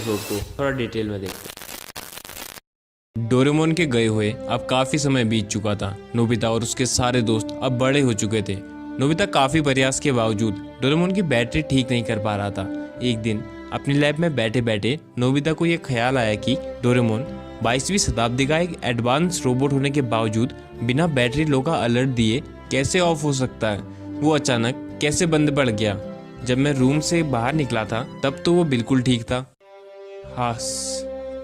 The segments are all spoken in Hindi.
एपिसोड को थोड़ा डिटेल में देखते हैं। डोरेमोन के गए हुए अब काफी समय बीत चुका था। नोबिता और उसके सारे दोस्त अब बड़े हो चुके थे। नोबिता काफी प्रयास के बावजूद डोरेमोन की बैटरी ठीक नहीं कर पा रहा था। एक दिन अपनी लैब में बैठे बैठे नोबिता को यह ख्याल आया कि डोरेमोन 22वीं शताब्दी का एक एडवांस रोबोट होने के बावजूद बिना बैटरी लो का अलर्ट दिए कैसे ऑफ हो सकता है। वो अचानक कैसे बंद पड़ गया। जब मैं रूम से बाहर निकला था तब तो वो बिल्कुल ठीक था।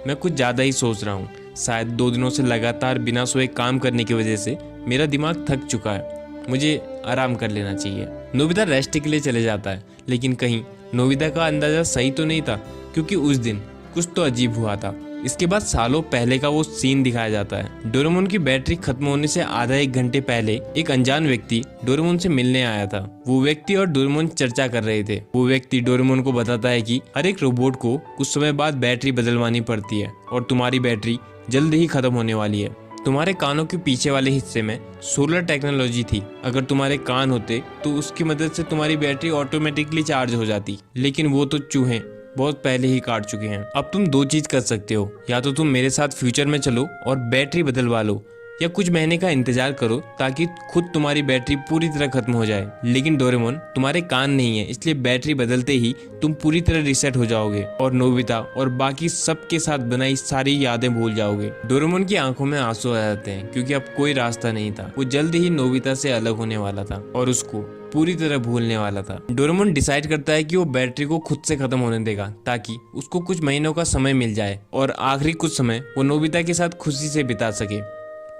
मैं कुछ ज़्यादा ही सोच रहा हूँ। शायद 2 दिनों से लगातार बिना सोए काम करने की वजह से मेरा दिमाग थक चुका है। मुझे आराम कर लेना चाहिए। नोबिता रेस्ट के लिए चले जाता है, लेकिन कहीं नोबिता का अंदाज़ा सही तो नहीं था, क्योंकि उस दिन कुछ तो अजीब हुआ था। इसके बाद सालों पहले का वो सीन दिखाया जाता है। डोरेमोन की बैटरी खत्म होने से आधा 1 घंटे पहले एक अनजान व्यक्ति डोरेमोन से मिलने आया था। वो व्यक्ति और डोरेमोन चर्चा कर रहे थे। वो व्यक्ति डोरेमोन को बताता है कि हर एक रोबोट को कुछ समय बाद बैटरी बदलवानी पड़ती है और तुम्हारी बैटरी जल्द ही खत्म होने वाली है। तुम्हारे कानों के पीछे वाले हिस्से में सोलर टेक्नोलॉजी थी। अगर तुम्हारे कान होते तो उसकी मदद से तुम्हारी बैटरी ऑटोमेटिकली चार्ज हो जाती, लेकिन वो तो चूहे बहुत पहले ही काट चुके हैं। अब तुम 2 चीज कर सकते हो, या तो तुम मेरे साथ फ्यूचर में चलो और बैटरी बदलवा लो, या कुछ महीने का इंतजार करो ताकि खुद तुम्हारी बैटरी पूरी तरह खत्म हो जाए। लेकिन डोरेमोन, तुम्हारे कान नहीं है, इसलिए बैटरी बदलते ही तुम पूरी तरह रिसेट हो जाओगे और नोबिता और बाकी सबके साथ बनाई सारी यादें भूल जाओगे। डोरेमोन की आंखों में आंसू आ जाते हैं, क्योंकि अब कोई रास्ता नहीं था। वो जल्द ही नोबिता से अलग होने वाला था और उसको पूरी तरह भूलने वाला था। डोरेमोन डिसाइड करता है कि वो बैटरी को खुद से खत्म होने देगा ताकि उसको कुछ महीनों का समय मिल जाए और आखिरी कुछ समय वो नोबिता के साथ खुशी से बिता सके।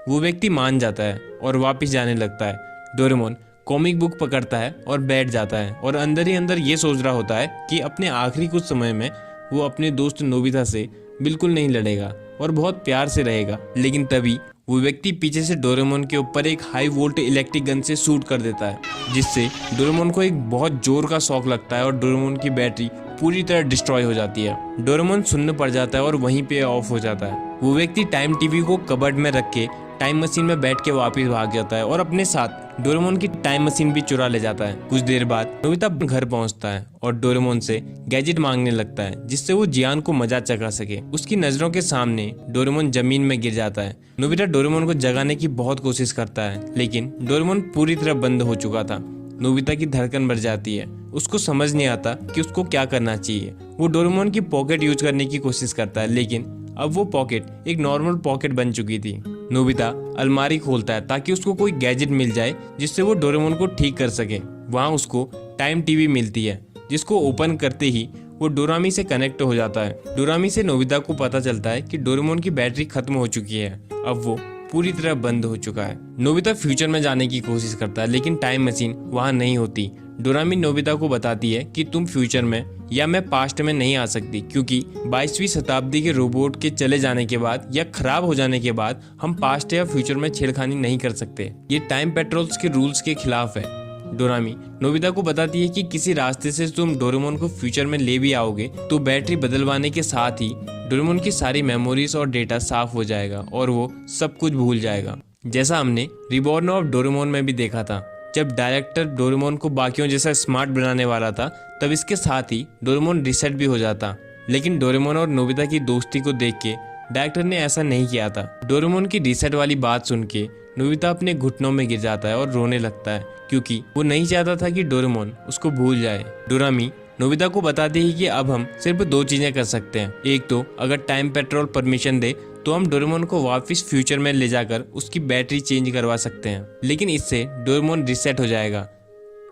वो व्यक्ति मान जाता है और वापस जाने लगता है। डोरेमोन कॉमिक बुक पकड़ता है और बैठ जाता है और अंदर ही अंदर ये सोच रहा होता है कि अपने आखिरी कुछ समय में वो अपने दोस्त नोबिता से बिल्कुल नहीं लड़ेगा और बहुत प्यार से रहेगा। लेकिन तभी वो व्यक्ति पीछे से डोरेमोन के ऊपर एक हाई वोल्ट इलेक्ट्रिक गन से शूट कर देता है, जिससे डोरेमोन को एक बहुत जोर का शॉक लगता है और डोरेमोन की बैटरी पूरी तरह डिस्ट्रॉय हो जाती है। डोरेमोन सुन्न पड़ जाता है और वहीं पे ऑफ हो जाता है। वो व्यक्ति टाइम टीवी को कबर्ड में रख के टाइम मशीन में बैठ के वापस भाग जाता है और अपने साथ डोरेमोन की टाइम मशीन भी चुरा ले जाता है। कुछ देर बाद नोबिता घर पहुंचता है और डोरेमोन से गैजेट मांगने लगता है, जिससे वो जियान को मजा चखा सके। उसकी नजरों के सामने डोरेमोन जमीन में गिर जाता है। नोबिता डोरेमोन को जगाने की बहुत कोशिश करता है, लेकिन डोरेमोन पूरी तरह बंद हो चुका था। नोबिता की धड़कन बढ़ जाती है। उसको समझ नहीं आता कि उसको क्या करना चाहिए। वो डोरेमोन की पॉकेट यूज करने की कोशिश करता है, लेकिन अब वो पॉकेट एक नॉर्मल पॉकेट बन चुकी थी। नोबिता अलमारी खोलता है ताकि उसको कोई गैजेट मिल जाए जिससे वो डोरेमोन को ठीक कर सके। वहाँ उसको टाइम टीवी मिलती है, जिसको ओपन करते ही वो डोरामी से कनेक्ट हो जाता है। डोरामी से नोबिता को पता चलता है कि डोरेमोन की बैटरी खत्म हो चुकी है। अब वो पूरी तरह बंद हो चुका है। नोबिता फ्यूचर में जाने की कोशिश करता है, लेकिन टाइम मशीन वहाँ नहीं होती। डोरामी नोबिता को बताती है कि तुम फ्यूचर में या मैं पास्ट में नहीं आ सकती, क्योंकि 22वीं शताब्दी के रोबोट के चले जाने के बाद या खराब हो जाने के बाद हम पास्ट या फ्यूचर में छेड़खानी नहीं कर सकते। ये टाइम पेट्रोल्स के रूल्स के खिलाफ है। डोरामी नोबिता को बताती है कि किसी रास्ते से तुम डोरेमोन को फ्यूचर में ले भी आओगे तो बैटरी बदलवाने के साथ ही डोरेमोन की सारी मेमोरीज और डेटा साफ हो जाएगा और वो सब कुछ भूल जाएगा। जैसा हमने रिबॉर्न ऑफ डोरेमोन में भी देखा था, जब डायरेक्टर डोरेमोन को बाकियों जैसा स्मार्ट बनाने वाला था, तब इसके साथ ही डोरेमोन रिसेट भी हो जाता। लेकिन डोरेमोन और नोबिता की दोस्ती को देख के डायरेक्टर ने ऐसा नहीं किया था। डोरेमोन की रिसेट वाली बात सुन के नोबिता अपने घुटनों में गिर जाता है और रोने लगता है, क्योंकि वो नहीं चाहता था कि डोरेमोन उसको भूल जाए। डोरामी नोबिता को बताती है कि अब हम सिर्फ 2 चीजें कर सकते हैं। एक तो अगर टाइम पेट्रोल परमिशन दे तो हम डोरेमोन को वापस फ्यूचर में ले जाकर उसकी बैटरी चेंज करवा सकते हैं, लेकिन इससे डोरेमोन रिसेट हो जाएगा।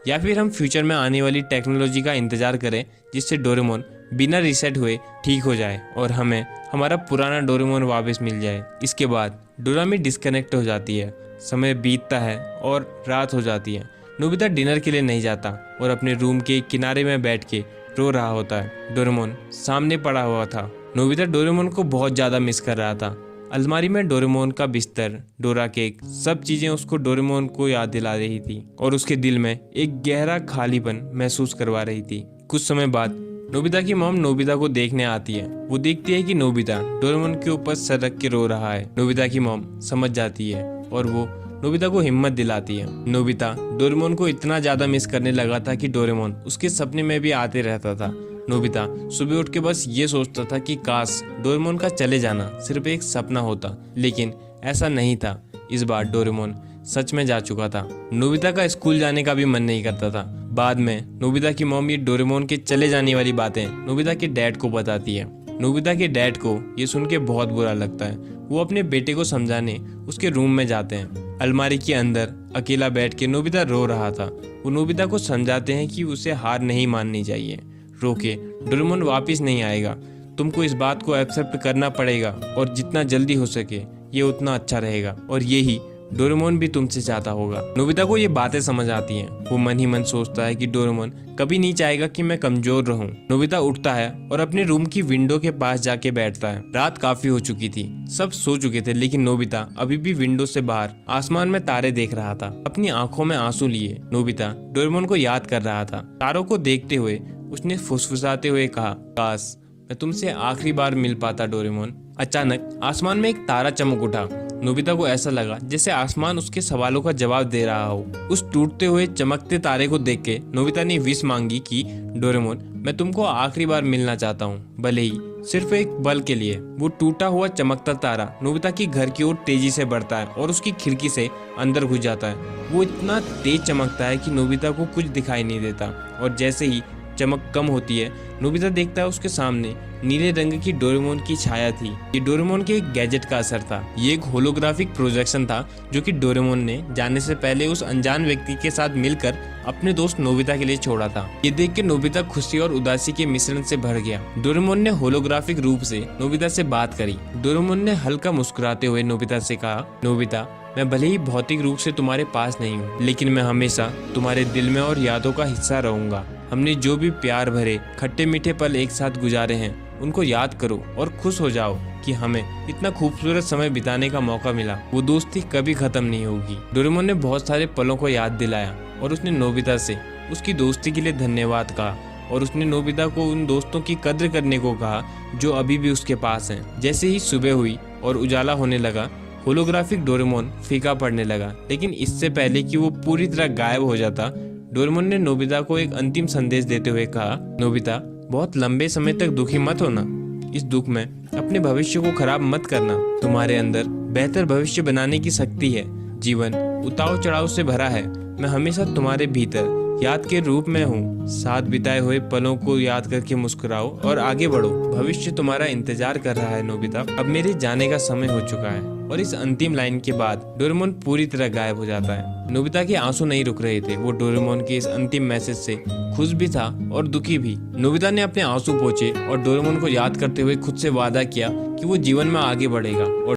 या फिर हम फ्यूचर में आने वाली टेक्नोलॉजी का इंतजार करें, जिससे डोरेमोन बिना रिसेट हुए ठीक हो जाए और हमें हमारा पुराना डोरेमोन वापस मिल जाए। इसके बाद डोरामी डिस्कनेक्ट हो जाती है। समय बीतता है और रात हो जाती है। नोबिता डिनर के लिए नहीं जाता और अपने रूम के किनारे में बैठ के रो रहा होता है। डोरेमोन सामने पड़ा हुआ था। नोबिता डोरेमोन को बहुत ज़्यादा मिस कर रहा था। अलमारी में डोरेमोन का बिस्तर, डोरा केक, सब चीज़ें उसको डोरेमोन को याद दिला रही थी और उसके दिल में एक गहरा खालीपन महसूस करवा रही थी। कुछ समय बाद नोबिता की मॉम नोबिता को देखने आती है। वो देखती है कि नोबिता डोरेमोन के ऊपर सर रख के रो रहा है। नोबिता की मॉम समझ जाती है और वो नोबिता को हिम्मत दिलाती है। नोबिता डोरेमोन को इतना ज्यादा मिस करने लगा था कि डोरेमोन उसके सपने में भी आते रहता था। नोबिता सुबह उठ के बस ये सोचता था कि काश डोरेमोन का चले जाना सिर्फ एक सपना होता, लेकिन ऐसा नहीं था। इस बार डोरेमोन सच में जा चुका था। नोबिता का स्कूल जाने का भी मन नहीं करता था। बाद में नोबिता की मॉम ये डोरेमोन के चले जाने वाली बातें नोबिता के डैड को बताती है। नोबिता के डैड को ये सुन के बहुत बुरा लगता है। वो अपने बेटे को समझाने उसके रूम में जाते हैं। अलमारी के अंदर अकेला बैठ के नोबिता रो रहा था। वो नोबिता को समझाते हैं कि उसे हार नहीं माननी चाहिए। रोके, डोरेमोन वापस नहीं आएगा, तुमको इस बात को एक्सेप्ट करना पड़ेगा और जितना जल्दी हो सके ये उतना अच्छा रहेगा, और यही डोरेमोन भी तुमसे चाहता होगा। नोबिता को ये बातें समझ आती हैं। वो मन ही मन सोचता है कि डोरेमोन कभी नहीं चाहेगा कि मैं कमजोर रहूं। नोबिता उठता है और अपने रूम की विंडो के पास जाके बैठता है। रात काफी हो चुकी थी, सब सो चुके थे, लेकिन नोबिता अभी भी विंडो से बाहर आसमान में तारे देख रहा था। अपनी आंखों में आंसू लिए नोबिता डोरेमोन को याद कर रहा था। तारों को देखते हुए उसने फुसफुसाते हुए कहा, काश मैं तुमसे आखिरी बार मिल पाता डोरेमोन। अचानक आसमान में एक तारा चमक उठा। नोबिता को ऐसा लगा जैसे आसमान उसके सवालों का जवाब दे रहा हो। उस टूटते हुए चमकते तारे को देख के नोबिता ने विश मांगी कि डोरेमोन मैं तुमको आखिरी बार मिलना चाहता हूँ, भले ही सिर्फ एक पल के लिए। वो टूटा हुआ चमकता तारा नोबिता की घर की ओर तेजी से बढ़ता है और उसकी खिड़की से अंदर घुस जाता है। वो इतना तेज चमकता है कि नोबिता को कुछ दिखाई नहीं देता, और जैसे ही चमक कम होती है नोबिता देखता है उसके सामने नीले रंग की डोरेमोन की छाया थी। ये डोरेमोन के एक गैजेट का असर था। ये एक होलोग्राफिक प्रोजेक्शन था जो कि डोरेमोन ने जाने से पहले उस अनजान व्यक्ति के साथ मिलकर अपने दोस्त नोबिता के लिए छोड़ा था। ये देख के नोबिता खुशी और उदासी के मिश्रण से भर गया। डोरेमोन ने होलोग्राफिक रूप से नोबिता से बात करी। डोरेमोन ने हल्का मुस्कुराते हुए नोबिता से कहा, नोबिता मैं भले ही भौतिक रूप से तुम्हारे पास नहीं हूँ, लेकिन मैं हमेशा तुम्हारे दिल में और यादों का हिस्सा रहूंगा। हमने जो भी प्यार भरे खट्टे मीठे पल एक साथ गुजारे हैं उनको याद करो और खुश हो जाओ कि हमें इतना खूबसूरत समय बिताने का मौका मिला। वो दोस्ती कभी खत्म नहीं होगी। डोरेमोन ने बहुत सारे पलों को याद दिलाया और उसने नोबिता से उसकी दोस्ती के लिए धन्यवाद कहा, और उसने नोबिता को उन दोस्तों की कद्र करने को कहा जो अभी भी उसके पास हैं। जैसे ही सुबह हुई और उजाला होने लगा होलोग्राफिक डोरेमोन फीका पड़ने लगा, लेकिन इससे पहले कि वो पूरी तरह गायब हो जाता डोरेमोन ने नोबिता को एक अंतिम संदेश देते हुए कहा, नोबिता बहुत लंबे समय तक दुखी मत होना। इस दुख में अपने भविष्य को खराब मत करना। तुम्हारे अंदर बेहतर भविष्य बनाने की शक्ति है। जीवन उतार चढ़ाव से भरा है। मैं हमेशा तुम्हारे भीतर याद के रूप में हूँ। साथ बिताए हुए पलों को याद करके मुस्कुराओ और आगे बढ़ो। भविष्य तुम्हारा इंतजार कर रहा है नोबिता। अब मेरे जाने का समय हो चुका है। और इस अंतिम लाइन के बाद डोरेमोन पूरी तरह गायब हो जाता है। नोबिता के आंसू नहीं रुक रहे थे। वो डोरेमोन के इस अंतिम मैसेज से खुश भी था और दुखी भी। नोबिता ने अपने आंसू पोंछे और डोरेमोन को याद करते हुए खुद से वादा किया कि वो जीवन में आगे बढ़ेगा और